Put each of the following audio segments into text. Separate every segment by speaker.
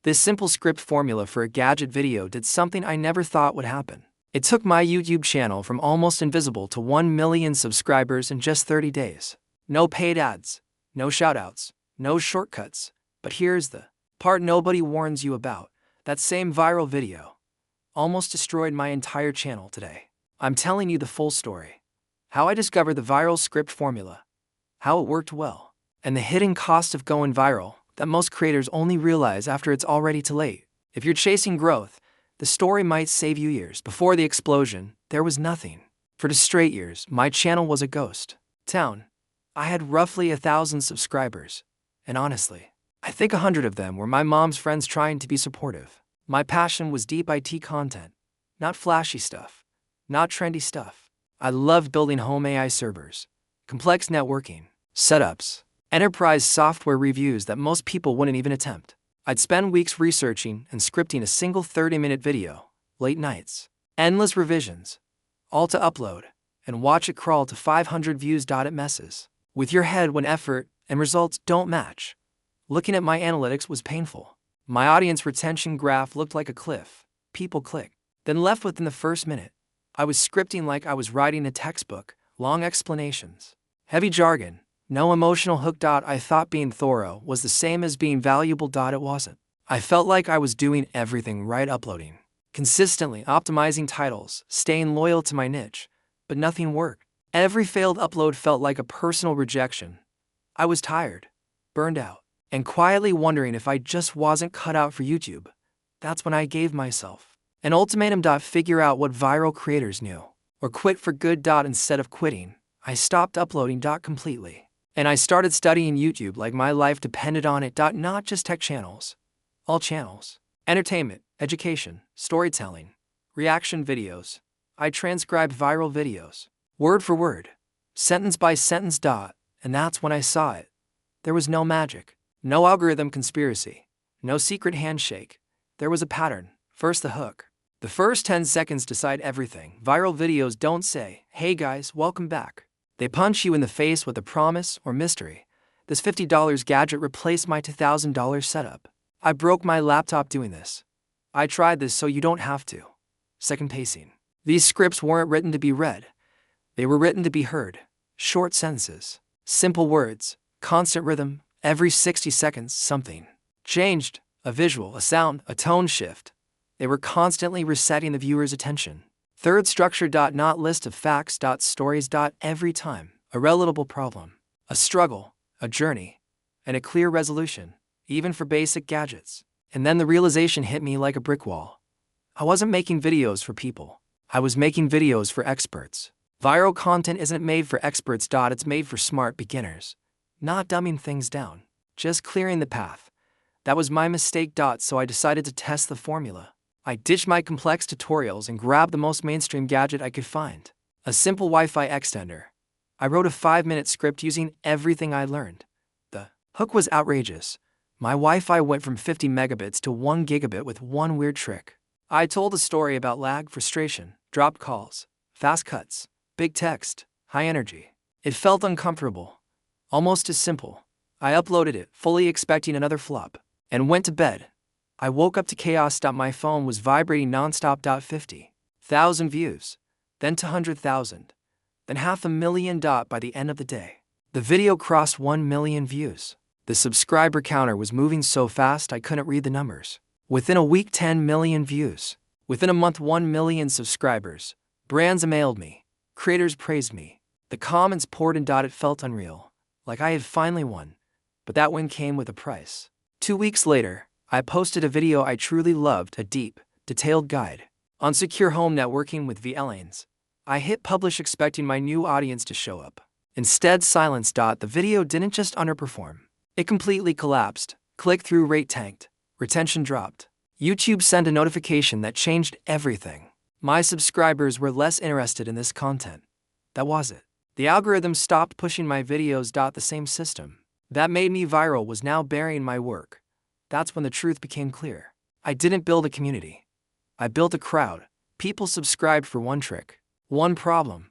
Speaker 1: This simple script formula for a gadget video did something I never thought would happen. It took my YouTube channel from almost invisible to 1 million subscribers in just 30 days. No paid ads, no shoutouts, no shortcuts. But here's the part nobody warns you about. That same viral video almost destroyed my entire channel today. I'm telling you the full story. How I discovered the viral script formula, how it worked well, and the hidden cost of going viral that most creators only realize after it's already too late. If you're chasing growth, the story might save you years. Before the explosion, there was nothing. For straight years, my channel was a ghost town. I had roughly 1,000 subscribers, and honestly, I think 100 of them were my mom's friends trying to be supportive. My passion was deep IT content, not flashy stuff, not trendy stuff. I loved building home AI servers, complex networking, setups, enterprise software reviews that most people wouldn't even attempt. I'd spend weeks researching and scripting a single 30-minute video, late nights, endless revisions, all to upload, and watch it crawl to 500 views. It messes with your head when effort and results don't match. Looking at my analytics was painful. My audience retention graph looked like a cliff. People clicked, then left within the first minute. I was scripting like I was writing a textbook, long explanations, heavy jargon, no emotional hook. I thought being thorough was the same as being valuable. It wasn't. I felt like I was doing everything right, uploading consistently, optimizing titles, staying loyal to my niche, but nothing worked. Every failed upload felt like a personal rejection. I was tired, burned out, and quietly wondering if I just wasn't cut out for YouTube. That's when I gave myself an ultimatum. Figure out what viral creators knew, or quit for good. Instead of quitting, I stopped uploading completely. And I started studying YouTube like my life depended on it. Not just tech channels, all channels. Entertainment, education, storytelling, reaction videos. I transcribed viral videos, word for word, sentence by sentence. And that's when I saw it. There was no magic, no algorithm conspiracy, no secret handshake. There was a pattern. First, the hook. The first 10 seconds decide everything. Viral videos don't say, "Hey guys, welcome back." They punch you in the face with a promise or mystery. This $50 gadget replaced my $2,000 setup. I broke my laptop doing this. I tried this so you don't have to. Second, pacing. These scripts weren't written to be read. They were written to be heard. Short sentences, simple words, constant rhythm. Every 60 seconds, something changed. A visual, a sound, a tone shift. They were constantly resetting the viewer's attention. Third, structure. Not list of facts. Stories. Every time, a relatable problem, a struggle, a journey, and a clear resolution, even for basic gadgets. And then the realization hit me like a brick wall. I wasn't making videos for people. I was making videos for experts. Viral content isn't made for experts. It's made for smart beginners. Not dumbing things down, just clearing the path. That was my mistake. So I decided to test the formula. I ditched my complex tutorials and grabbed the most mainstream gadget I could find, a simple Wi-Fi extender. I wrote a 5-minute script using everything I learned. The hook was outrageous. My Wi-Fi went from 50 megabits to 1 gigabit with one weird trick. I told a story about lag, frustration, dropped calls, fast cuts, big text, high energy. It felt uncomfortable, almost as simple. I uploaded it, fully expecting another flop, and went to bed. I woke up to chaos. My phone was vibrating nonstop. 50,000 views, then 200,000, then 500,000. By the end of the day, the video crossed 1 million views. The subscriber counter was moving so fast I couldn't read the numbers. Within a week, 10 million views. Within a month, 1 million subscribers. Brands emailed me. Creators praised me. The comments poured in. It felt unreal, like I had finally won. But that win came with a price. 2 weeks later, I posted a video I truly loved, a deep, detailed guide on secure home networking with VLANs. I hit publish expecting my new audience to show up. Instead, silence. The video didn't just underperform. It completely collapsed. Click-through rate tanked. Retention dropped. YouTube sent a notification that changed everything. My subscribers were less interested in this content. That was it. The algorithm stopped pushing my videos. The same system that made me viral was now burying my work. That's when the truth became clear. I didn't build a community. I built a crowd. People subscribed for one trick, one problem,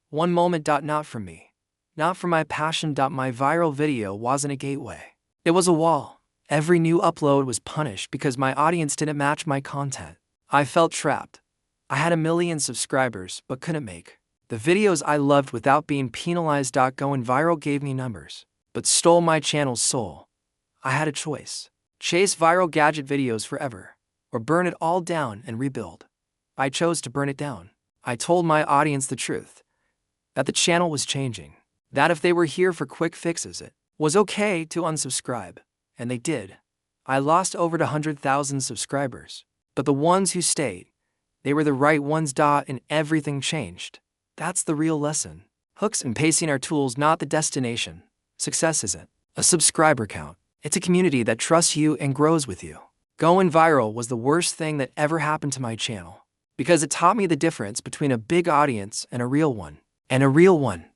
Speaker 1: one moment. Not for me. Not for my passion. My viral video wasn't a gateway. It was a wall. Every new upload was punished because my audience didn't match my content. I felt trapped. I had 1 million subscribers but couldn't make the videos I loved without being penalized. Going viral gave me numbers, but stole my channel's soul. I had a choice: chase viral gadget videos forever, or burn it all down and rebuild. I chose to burn it down. I told my audience the truth, that the channel was changing, that if they were here for quick fixes, it was okay to unsubscribe. And they did. I lost over 100,000 subscribers, but the ones who stayed, they were the right ones. And everything changed. That's the real lesson. Hooks and pacing are tools, not the destination. Success isn't a subscriber count. It's a community that trusts you and grows with you. Going viral was the worst thing that ever happened to my channel, because it taught me the difference between a big audience and a real one. And a real one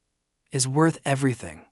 Speaker 1: is worth everything.